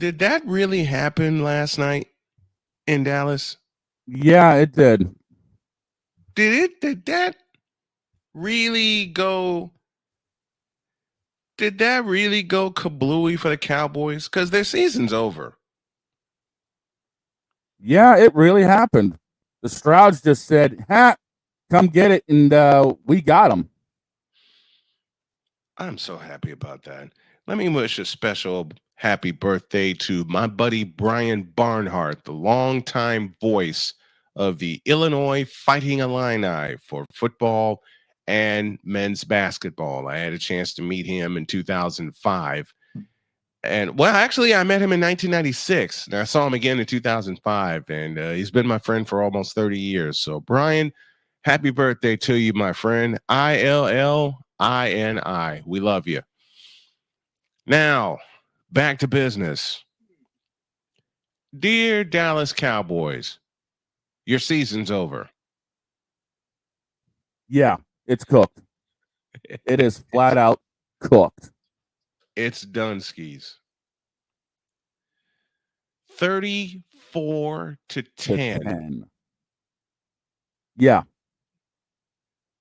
Did that really happen last night in Dallas? Yeah, it did. Did that really go? Did that really go kablooey for the Cowboys? Because their season's over. Yeah, it really happened. The Strouds just said, "Ha, come get it," and we got them. I'm so happy about that. Let me wish a special happy birthday to my buddy Brian Barnhart, the longtime voice of the Illinois Fighting Illini for football and men's basketball. I had a chance to meet him in 2005. And well, actually, I met him in 1996. And I saw him again in 2005, and he's been my friend for almost 30 years. So, Brian, happy birthday to you, my friend. ILLINI. We love you. Now, back to business. Dear Dallas Cowboys, your season's over. Yeah, it's cooked. It is flat out cooked. It's done skis. 34 to To 10. 10. Yeah,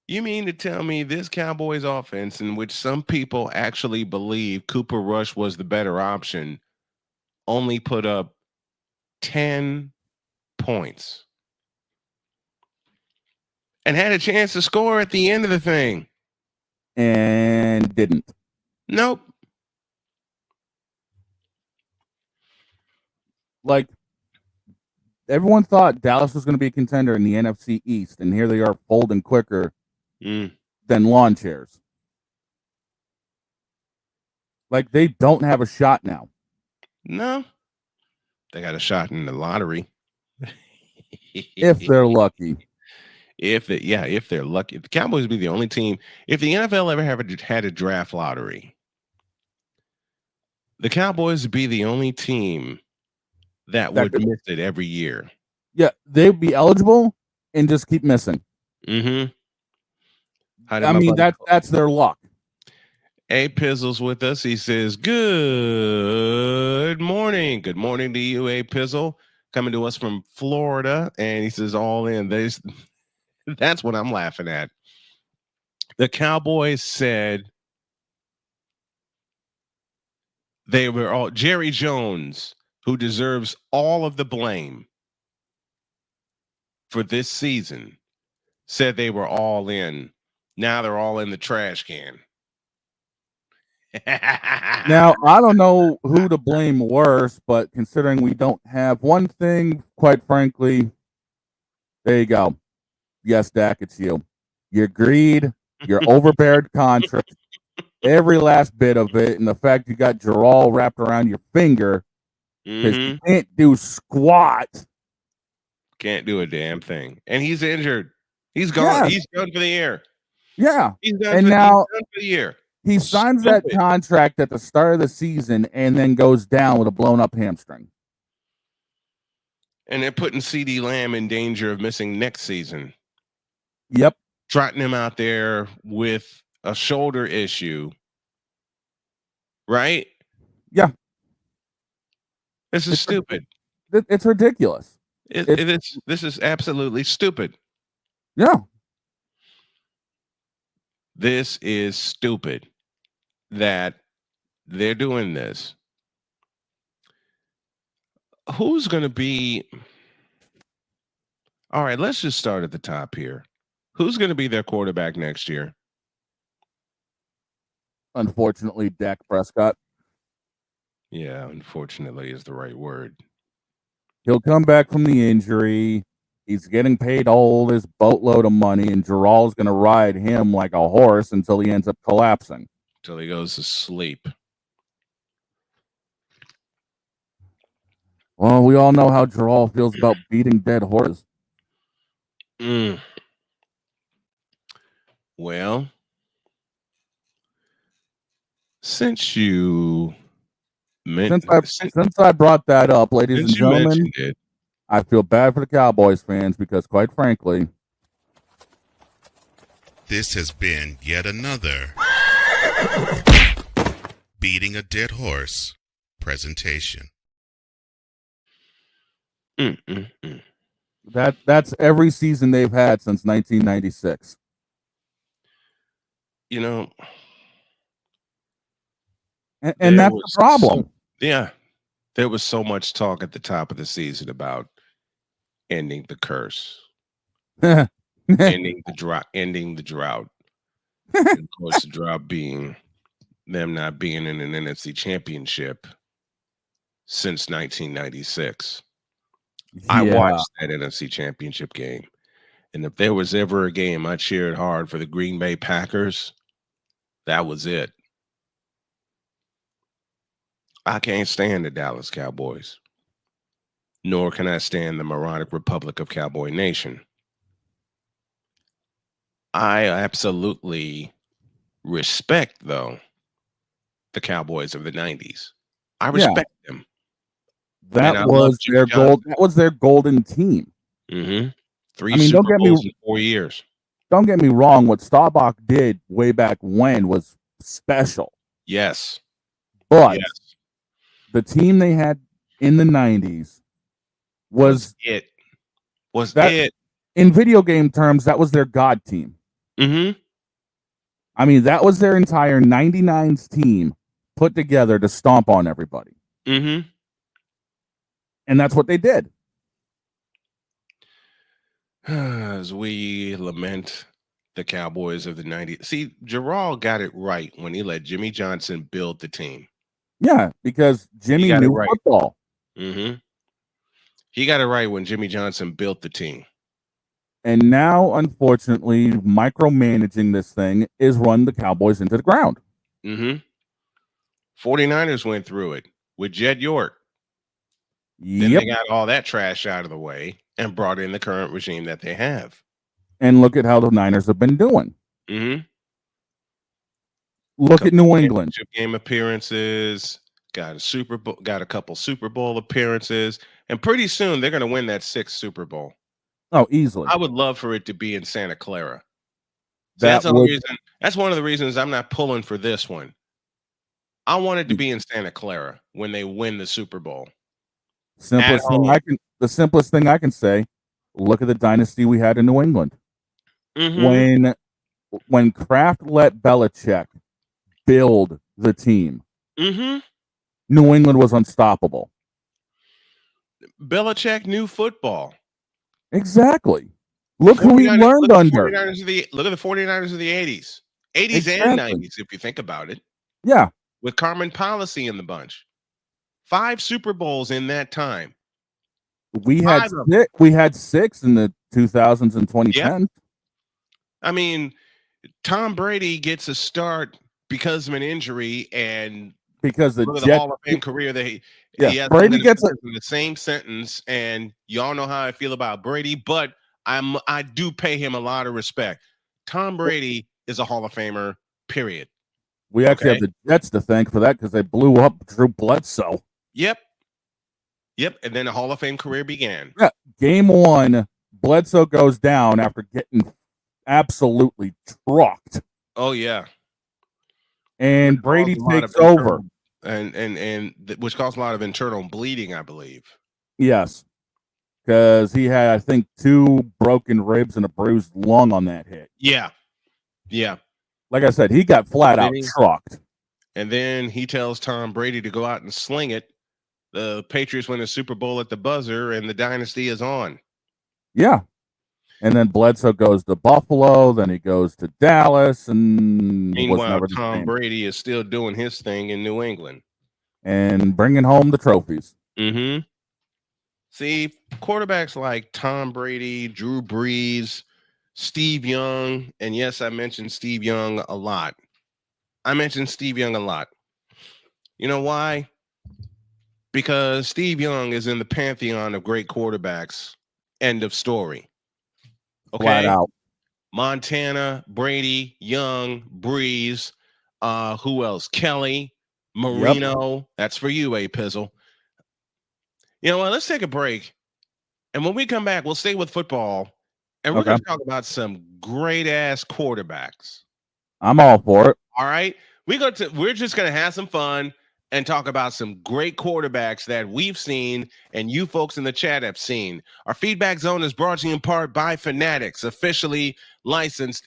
You mean to tell me this Cowboys offense, in which some people actually believe Cooper Rush was the better option, only put up 10 points and had a chance to score at the end of the thing? and didn't. Nope. Like, everyone thought Dallas was going to be a contender in the NFC East, and here they are folding quicker Mm, than lawn chairs. Like, they don't have a shot now. no. They got a shot in the lottery. If they're lucky. If they're lucky. If the Cowboys would be the only team, if the NFL ever had a draft lottery, the Cowboys would be the only team that That would could, miss it every year. yeah, they'd be eligible and just keep missing. Mm-hmm. How did I my mean, buddy that's their luck. A Pizzle's with us? He says, "Good morning. Good morning to you, A Pizzle. Coming to us from Florida." And he says, "All in." That's what I'm laughing at. The Cowboys said they were all Jerry Jones, who deserves all of the blame for this season, said they were all in. Now they're all in the trash can. Now, I don't know who to blame worse, but considering we don't have one thing, quite frankly, there you go. Yes, Dak, it's you. Your greed, your overbearing contract, every last bit of it, and the fact you got Gerald wrapped around your finger because you Hmm. can't do squat. Can't do a damn thing. And he's injured. He's gone. Yes, He's done for the year. yeah. He's done And for he's now done for the year. he signs that Stupid. contract at the start of the season and then goes down with a blown up hamstring. And they're putting CD Lamb in danger of missing next season. Yep. Trotting him out there with a shoulder issue. Right? Yeah. This is It's stupid. it's ridiculous. It's This is absolutely stupid. yeah. This is stupid that they're doing this. Who's going to be All right, let's just start at the top here. Who's going to be their quarterback next year? Unfortunately, Dak Prescott. Yeah, unfortunately is the right word. He'll come back from the injury. He's getting paid all this boatload of money, and Gerald's going to ride him like a horse until he ends up collapsing. Till he goes to sleep. Well, we all know how Gerald feels about beating dead horses. Mm. Well, since you Since meant I since, since I brought that up, ladies and since you gentlemen, mentioned it, I feel bad for the Cowboys fans because, quite frankly, This has been yet another Beating a Dead Horse presentation. Mm. That's every season they've had since 1996. You know, And there that's the was so problem. yeah, there was so much talk at the top of the season about ending the curse, ending the drought, and of course, the drought being them not being in an NFC championship since 1996. I Yeah, watched that NFC championship game, and if there was ever a game I cheered hard for the Green Bay Packers, that was it. I can't stand the Dallas Cowboys, nor can I stand the moronic Republic of Cowboy Nation. I absolutely respect, though, the Cowboys of the 90s. I yeah. respect them, and That I love was Jimmy their gold. Johnson. That was their golden team. Mhm. I 3 mean, Super Bowls in 4 years. don't get me wrong. What Staubach did way back when was special, Yes. but Yes. the team they had in the 90s Was was it. Was that, it. in video game terms, that was their god team. Mhm. I mean, that was their entire 99's team put together to stomp on everybody. Mhm. And that's what they did. As we lament the Cowboys of the 90s. See, Gerald got it right when he let Jimmy Johnson build the team. Yeah, because He Jimmy got it knew right. football. Mhm. He got it right when Jimmy Johnson built the team. And now, unfortunately, micromanaging this thing is run the Cowboys into the ground. Mhm. 49ers went through it with Jed York. Then Yep. they got all that trash out of the way and brought in the current regime that they have. And look at how the Niners have been doing. Mhm. Look at Couple New England. championship game appearances, got a couple Super Bowl appearances, and pretty soon they're going to win that 6th Super Bowl. Oh, easily. I would love for it to be in Santa Clara. See, That would that's one of the reasons I'm not pulling for this one. I want it to be in Santa Clara when they win the Super Bowl at home. the simplest thing I can say, look at the dynasty we had in New England. Mhm. When Kraft let Belichick build the team, Mhm. New England was unstoppable. Belichick knew football. Exactly. The Look who he 49ers learned under. look at the 49ers of the 80s. 80s and Exactly. 90s if you think about it. Yeah. With Carmen Policy in the bunch. 5 Super Bowls in that time. We had 5 of them. six in the 2000s and Yep. 2010s. I mean, Tom Brady gets a start because of an injury, and Because the look at the Jets, Hall of Fame career that he yeah, yes, I'm Brady gonna say gets a this in the same sentence, and y'all know how I feel about Brady, but I do pay him a lot of respect. Tom Brady is a Hall of Famer, period. we actually have Okay? the Jets to thank for that because they blew up Drew Bledsoe. Yep. Yep, and then the Hall of Fame career began. Yeah, game one, Bledsoe goes down after getting absolutely trucked, Oh, yeah. Which and caused Brady a lot of takes over. internal which caused a lot of internal bleeding, I believe. Yes, because he had, I think, 2 broken ribs and a bruised lung on that hit. Yeah. Yeah. Like I said, he got flat out Then he trucked. and then he tells Tom Brady to go out and sling it. The Patriots win a Super Bowl at the buzzer, and the dynasty is on. Yeah. And then Bledsoe goes to Buffalo, then he goes to Dallas, and was Meanwhile, never the Tom same. Brady is still doing his thing in New England. And bringing home the trophies. Mm-hmm. See, quarterbacks like Tom Brady, Drew Brees, Steve Young, and yes, I mentioned Steve Young a lot. I mentioned Steve Young a lot. You know why? Because Steve Young is in the pantheon of great quarterbacks. End of story. Flat Okay? out. Montana, Brady, Young, Breeze, who else? Kelly, Yep. Marino. That's for you, A Pizzle. You know what? Let's take a break. And when we come back, we'll stay with football. And we're Okay. going to talk about some great ass quarterbacks. I'm all for it. All right. We're just gonna have some fun. and talk about some great quarterbacks that we've seen and you folks in the chat have seen. Our feedback zone is brought to you in part by Fanatics, officially licensed